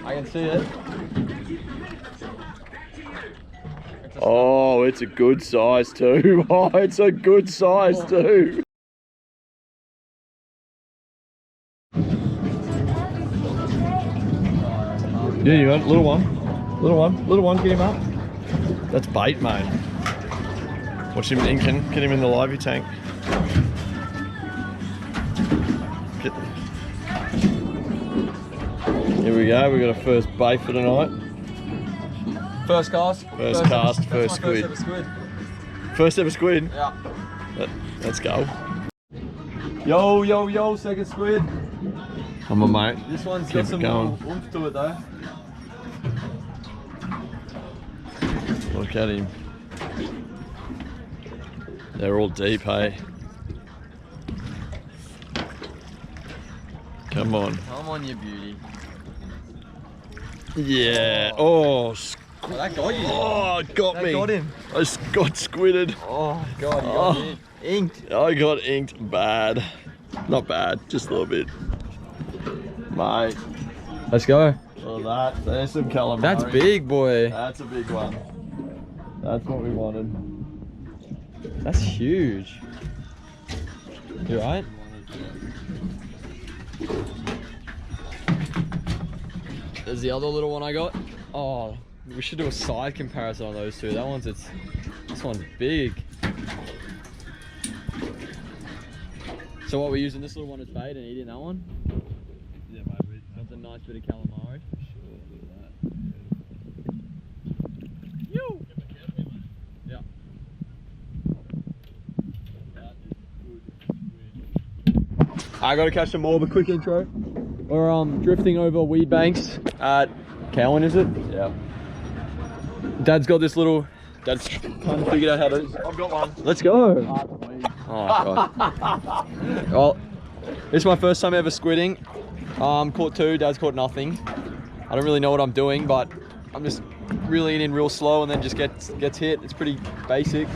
I can see it. Oh, it's a good size too. Oh, it's a good size too. Yeah, you got it. Little one. Little one, get him up. That's bait, mate. Watch him inking. Get him in the livey tank. Here we go. We got a first bait for tonight. First cast. First cast, first squid. First ever squid? Yeah. Let's go. Yo, second squid. Come on, mate. This one's Keep got it some going. oomph to it though. Look at him. They're all deep, hey? Come on. Come on, you beauty. Yeah. Oh, Oh, that got you. oh, it got me. That got him. I got squidded. Oh, God, you got me. Inked. I got inked bad. Not bad, just a little bit. Mate. Let's go. Well, there's some calamari. That's big, boy. That's a big one. That's what we wanted. That's huge. You right? There's the other little one I got. Oh, we should do a side comparison on those two. This one's big. So what, we're using this little one as bait and eating that one? Yeah, mate. That's a nice bit of calamari. Sure, do that. Yeah. I gotta catch some more, but quick intro. We're drifting over weed banks at Cowan, is it? Yeah. Dad's got this little. Dad's kind of figured out how to. I've got one. Let's go. Oh god. Well, this is my first time ever squidding. Caught two. Dad's caught nothing. I don't really know what I'm doing, but I'm just reeling in real slow and then just gets hit. It's pretty basic.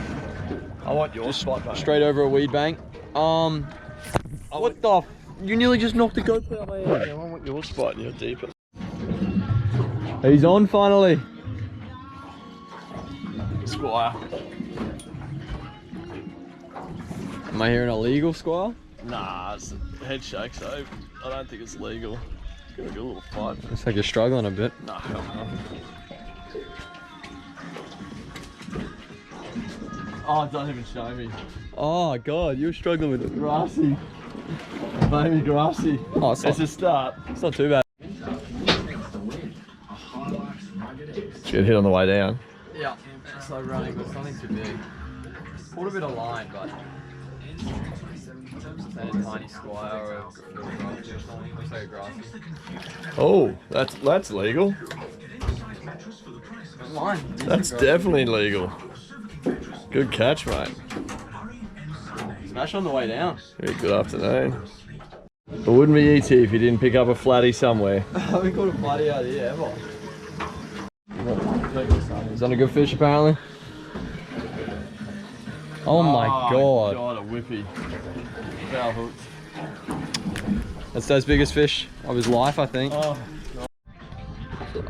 I want your spot, mate. Straight over a weed bank. What the? You nearly just knocked the GoPro out of my head. I want your spot and you're deeper. He's on finally. Squire. Am I hearing illegal, Squire? Nah, it's a head shake, so I don't think it's legal. It's gonna be a little fight. Looks like you're struggling a bit. Nah, hell no. Oh, don't even show me. Oh god, you're struggling with it. Grassy. Baby grassy. Oh, It's a start. It's not too bad. Did you get hit on the way down? Yeah, it's like running, but it's nothing too big. Pulled a bit of line, but a tiny squire or a grassy or something. Looks like a grassy. Oh, that's legal. Line. That's definitely legal. Good catch, mate. Smash on the way down. Very good afternoon. It wouldn't be ET if you didn't pick up a flatty somewhere. I haven't caught a flatty out here ever. He's on a good fish apparently. Oh my god. God, a whippy. Foul hooks. That's Dad's biggest fish of his life, I think. Oh.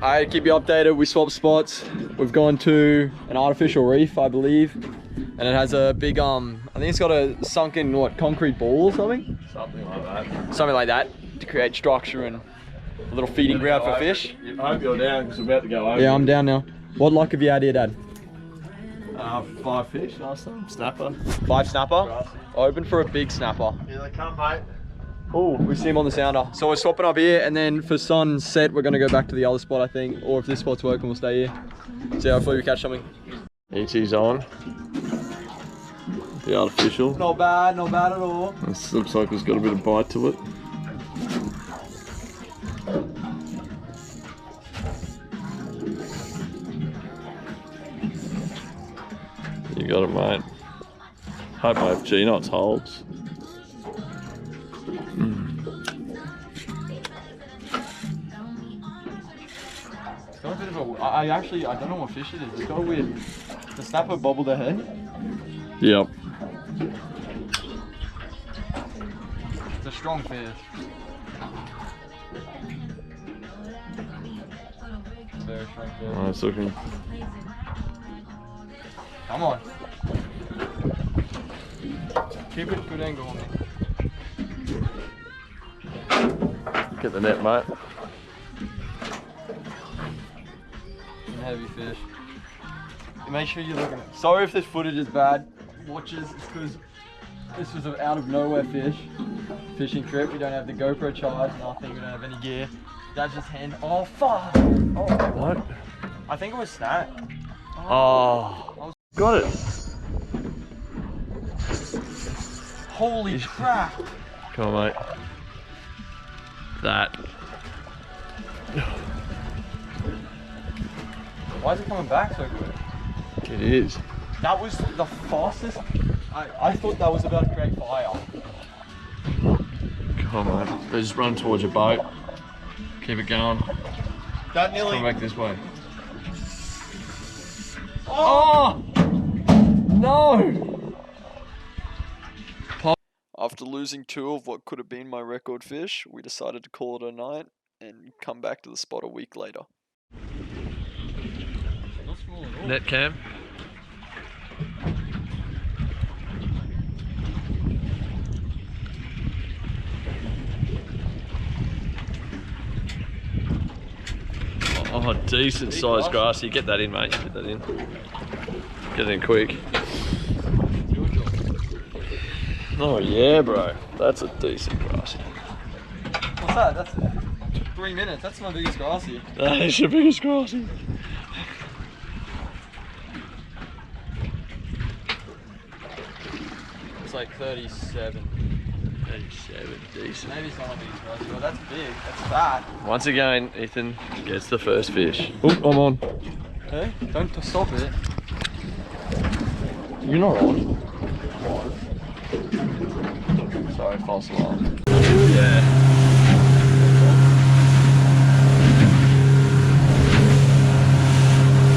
I keep you updated. We swapped spots. We've gone to an artificial reef, I believe, and it has a big I think it's got a sunken concrete ball or something. Something like that. Something like that to create structure and a little feeding ground for fish. I hope you're down because we're about to go over. Yeah, I'm down now. What luck have you had here, Dad? 5 fish last time. Snapper. 5 snapper. Grassy. Open for a big snapper. Here they come, mate. Oh, we see him on the sounder. So we're swapping up here, and then for sunset, we're gonna go back to the other spot, I think. Or if this spot's working, we'll stay here. So hopefully we catch something. ET's on. The artificial. Not bad at all. This looks like it's got a bit of bite to it. You got it, mate. Hope my G-knots holds. It's got a bit of a. I don't know what fish it is. It's got a weird. The snapper bobbled their head. Yep. It's a strong fish. Oh, it's looking. Come on. Keep it good angle on me. Get the net, mate. Some heavy fish. Make sure you're looking at. Sorry if this footage is bad. Watches, it's because this was an out of nowhere fishing trip. We don't have the GoPro charge, nothing. We don't have any gear. Dad's just hand. Oh fuck! Oh, What? I think it was snap. Oh, got it. Holy crap! Come on, mate. That. Why is it coming back so quick? It is. That was the fastest. I thought that was about to create fire. Come on, mate. They just run towards your boat. Keep it going. That nearly. Come back this way. Oh! No! After losing 2 of what could have been my record fish, we decided to call it a night and come back to the spot a week later. Net cam. Oh, decent sized grassy. Get that in, mate. Get that in. Get it in quick. Oh yeah, bro. That's a decent grassy. What's that? That's 3 minutes. That's my biggest grassy. That is your biggest grassy. It's like 37. 37, decent. Maybe it's not my biggest grassy, but that's big. That's fat. Once again, Ethan gets the first fish. Oh, I'm on. Hey, don't stop it. You're not on. Sorry, false alarm. Yeah.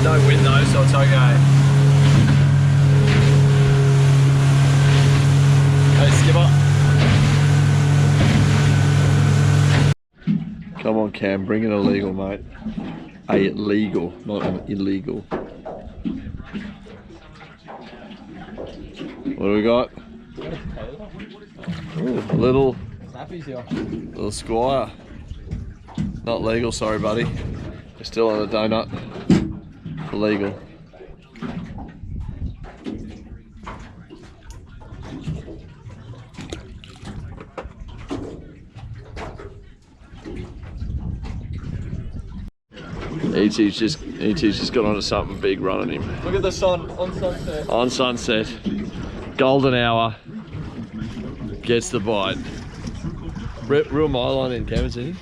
No wind though, so it's okay. Hey, skipper. Come on, Cam, bring it illegal, mate. A legal, not an illegal. What do we got? Ooh, a little squire. Not legal, sorry buddy. We're still on a donut. Illegal. ET's just got onto something big running him. Look at the sun on sunset. On sunset. Golden hour. Gets the bite. Real myline in Cam, isn't he?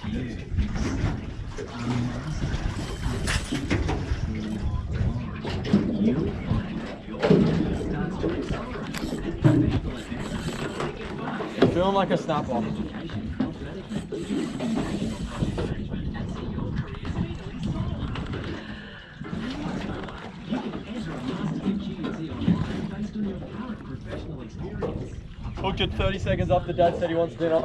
Feeling like a snapper. Hooked it 30 seconds after Dad said he wants dinner.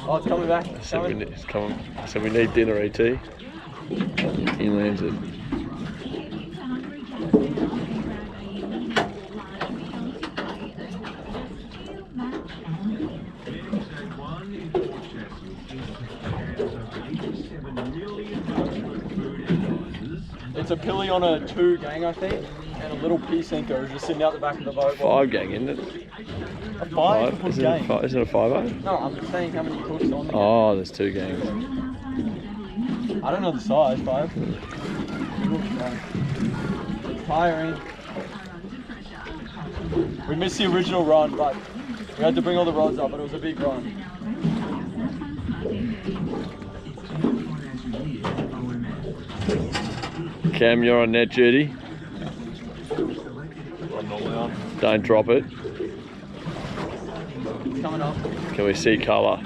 Oh, it's coming back. It's coming. It's coming. So we need dinner, ET. He lands it. It's a pilly on a 2 gang, I think, and a little pea sinker just sitting out the back of the boat. 5 gang, isn't it? A 5? Isn't it a 5-0? No, I'm just saying how many hooks on the Oh, there's 2 gangs. I don't know the size, 5. It's tiring. We missed the original run, but we had to bring all the rods up, but it was a big run. Cam, you're on net duty. Don't drop it. It's coming up. Can we see colour?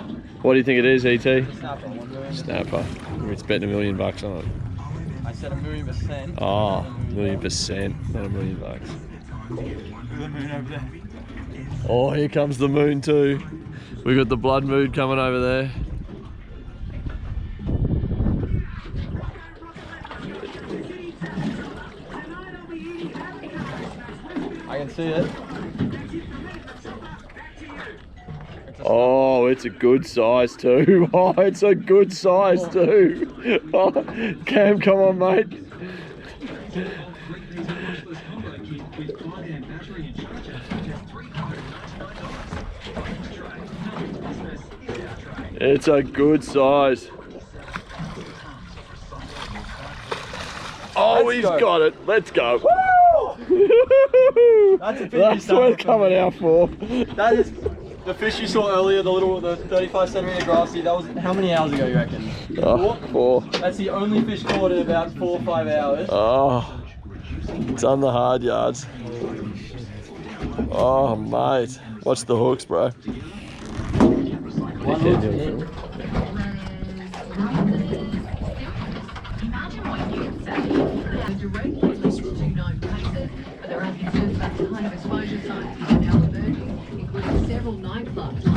What do you think it is, ET? Snapper, 1 million. Snapper. It's betting $1 million on it. I said 1,000,000%. Oh, $1,000,000, not $1 million. Look at the moon over there. Oh, here comes the moon too. We got the blood moon coming over there. see it. Oh, it's a good size too. Oh, it's a good size too. Oh, Cam, come on, mate. It's a good size. Oh, he's got it. Let's go. That's a fish. That's what it's coming out for. That is the fish you saw earlier, the 35 centimeter grassy. That was how many hours ago you reckon? Four. That's the only fish caught in about 4 or 5 hours. Oh, it's on the hard yards. Oh, mate. Watch the hooks, bro.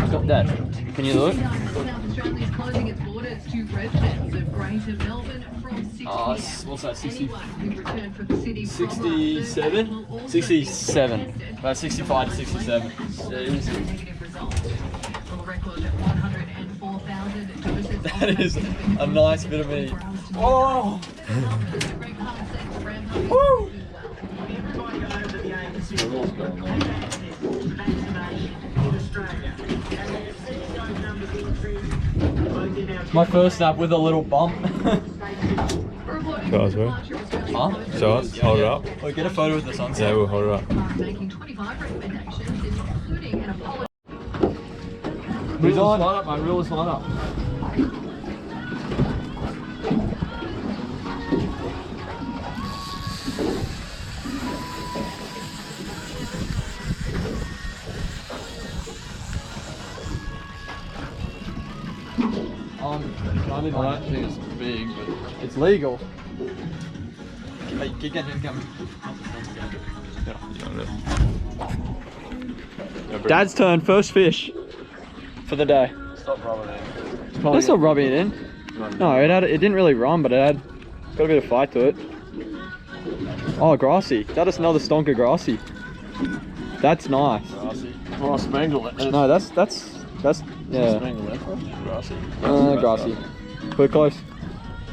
Stop that. Can you look? What's that, 60? 67? 67. About 65 to 67. That is a nice bit of meat. Oh! Woo! My first snap with a little bump. Show us, bro. Huh? Show us. Hold it up. Oh, get a photo with the sunset. Yeah, we'll hold it up. Who's on? Line up, mate. Reel this line up. I don't think it's big, but it's legal. Hey, get coming. Dad's turn, first fish for the day. Stop rubbing it. Let's not rubbing it in. No, it didn't really run, but it had got a bit of fight to it. Oh, grassy. That is another stonker grassy. That's nice. Grassy. Oh, spangle it. No, that's yeah. Spangle it. Grassy. Grassy. Put it close.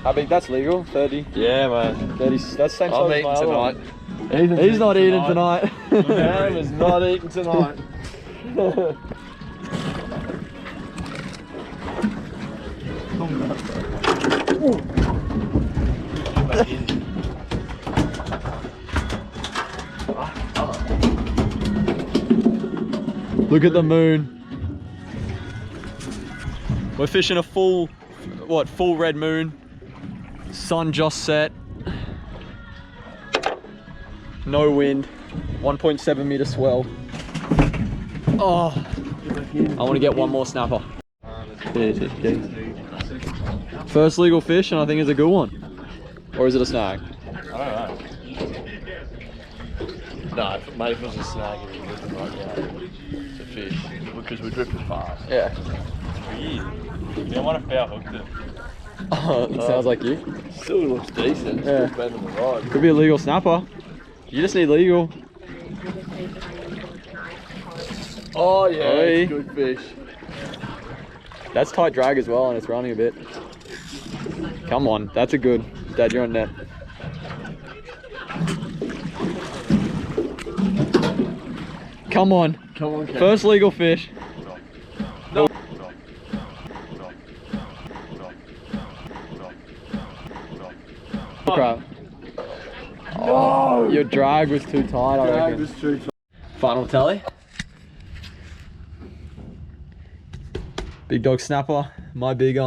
How big? That's legal. 30. Yeah, man. 30. That's the same I'm size as eating my other one. tonight. He's not eating tonight. Cam is not eating tonight. Look at the moon. We're fishing a full red moon. Sun just set. No wind. 1.7 meter swell. Oh, I want to get one more snapper. First legal fish, and I think it's a good one. Or is it a snag? I don't know. No, mate, if it was a snag, it'd be looking right now. It's a fish. Because we drifted fast. Yeah. Yeah, I want to foul hooked it. Oh, it sounds like you. Still looks decent. Yeah. It's better than the rod. Could be a legal snapper. You just need legal. Oh yeah, Oi. it's good fish. That's tight drag as well, and it's running a bit. Come on, that's a good. Dad, you're on net. Come on. Come on, Ken. First legal fish. No. Crap. Oh, your drag was too tight, I Drag reckon. was too tight. Final tally. Big dog snapper, my big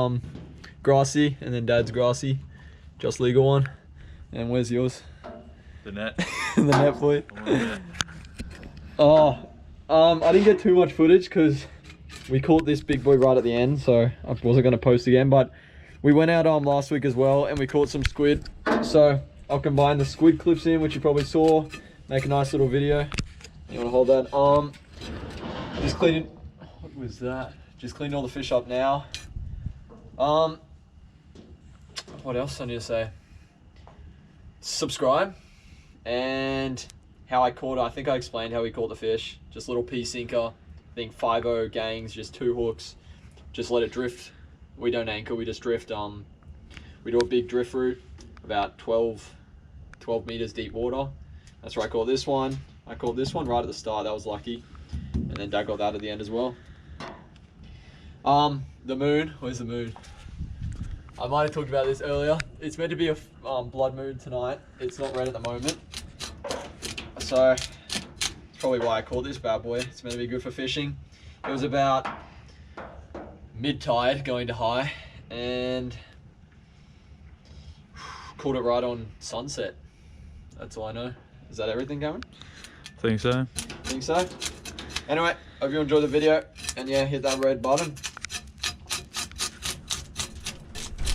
grassy, and then Dad's grassy, just legal one. And where's yours? The net. The net for you. Oh, yeah. Oh, I didn't get too much footage because we caught this big boy right at the end, so I wasn't going to post again. But we went out last week as well, and we caught some squid. So I'll combine the squid clips in, which you probably saw, make a nice little video. You want to hold that? Just cleaning. What was that? Just cleaning all the fish up now. What else I need to say? Subscribe and how I caught it. I think I explained how we caught the fish. Just little pea sinker. I think 5/0 gangs, just 2 hooks. Just let it drift. We don't anchor, we just drift. We do a big drift route, about 12 meters deep water. That's where I caught this one. I caught this one right at the start. That was lucky. And then Dad got that at the end as well. The moon. Where's the moon? I might have talked about this earlier. It's meant to be a blood moon tonight. It's not red at the moment. So, that's probably why I caught this bad boy. It's meant to be good for fishing. It was about mid-tide going to high, and caught it right on sunset. That's all I know. Is that everything, Cameron? Think so. Think so? Anyway, hope you enjoyed the video, and yeah, hit that red button.